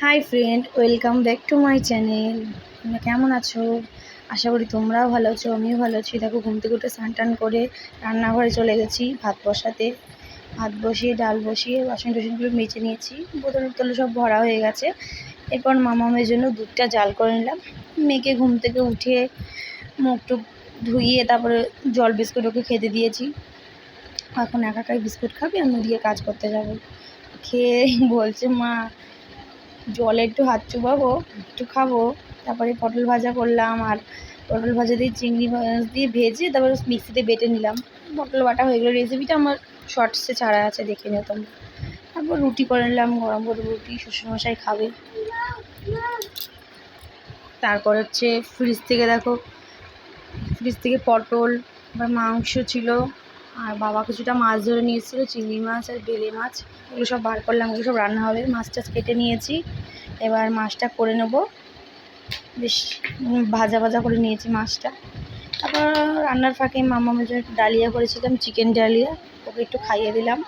Hi friend, welcome back to my channel. তোমরা কেমন আছো? আশা করি তোমরাও ভালো আছো, আমিও ভালো আছি। দেখো, ঘুম থেকে উঠে স্নান টান করে রান্নাঘরে চলে গেছি ভাত বসাতে। ভাত বসিয়ে ডাল বসিয়ে বাসন টাসনগুলো মেজে নিয়েছি, বোতল টোতল সব ভরা হয়ে গেছে। এরপর মামামের জন্য দুধটা জাল করে নিলাম। মেয়েকে ঘুম থেকে উঠিয়ে মুখ টুক ধুইয়ে তারপরে জল বিস্কুট ওকে খেতে দিয়েছি। এখন একাই বিস্কুট খাবে, আমি দিয়ে কাজ করতে যাব। খেয়ে বলছে, মা জলে একটু হাত চুবাবো, একটু খাবো। তারপরে পটল ভাজা করলাম, আর পটল ভাজা দিয়ে চিংড়ি মাছ দিয়ে ভেজে তারপরে মিক্সিতে বেটে নিলাম। পটল বাটা হয়ে গেলো। রেসিপিটা আমার শর্টসে ছাড়া আছে, দেখে নিও তোমরা। তারপর রুটি করে নিলাম, গরম গরম রুটি শ্বশুরমশাই খাবে। তারপর হচ্ছে ফ্রিজ থেকে পটল বা মাংস ছিল, আর বাবা কিছুটা মাছ ধরে নিয়ে এসেছিলো, চিংড়ি মাছ আর বেলে মাছ। এগুলো সব বার করলাম, এগুলো সব রান্না হবে। মাছ টাছ কেটে নিয়েছি, এবার মাছটা করে নেব। বেশ ভাজা ভাজা করে নিয়েছি মাছটা। তারপর রান্নার ফাঁকে মামামের জন্য একটু ডালিয়া করেছিলাম, চিকেন ডালিয়া। ওকে একটু খাইয়ে দিলাম।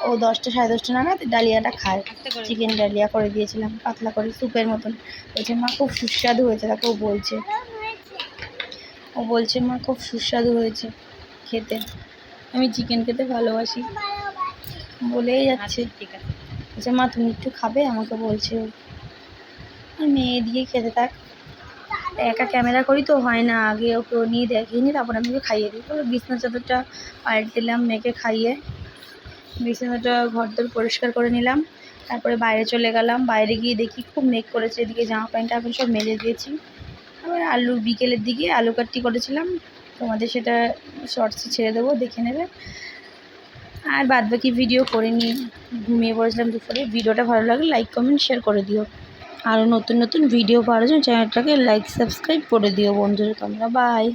ও 10টা 10:30 নাগাদ ডালিয়াটা খায়। চিকেন ডালিয়া করে দিয়েছিলাম, পাতলা করে স্যুপের মতন। বলছে, মা খুব সুস্বাদু হয়েছে। তাকে ও বলছে মা খুব সুস্বাদু হয়েছে খেতে। আমি চিকেন খেতে ভালোবাসি বলেই যাচ্ছে। ঠিক আছে, বলছে মা তুমি একটু খাবে, আমাকে বলছে। আর মেয়ে দিয়ে খেতে থাক। একা ক্যামেরা করি তো হয় না, আগে ওকে নিয়ে দেখিয়ে নিই, তারপর আমি ওকে খাইয়ে দিই। তারপর বিছনা চাদরটা পাল্টে দিলাম মেয়েকে খাইয়ে। বিছানাটা ঘরদোর পরিষ্কার করে নিলাম। তারপরে বাইরে চলে গেলাম। বাইরে গিয়ে দেখি খুব মেঘ করেছে, এদিকে জামা প্যান্টটা এখন সব মেলে দিয়েছি। আবার বিকেলের দিকে আলু কাটটি করেছিলাম, তোমাদের সেটা শর্টসে ছেড়ে দেবো, দেখে নেবে। আর বাদবাকি ভিডিও করে নিয়ে ঘুমিয়ে পড়েছিলাম দুপুরে। ভিডিওটা ভালো লাগলে লাইক কমেন্ট শেয়ার করে দিও। আরও নতুন নতুন ভিডিও পাওয়ার জন্য চ্যানেলটাকে লাইক সাবস্ক্রাইব করে দিও বন্ধুরা তোমরা। বাই।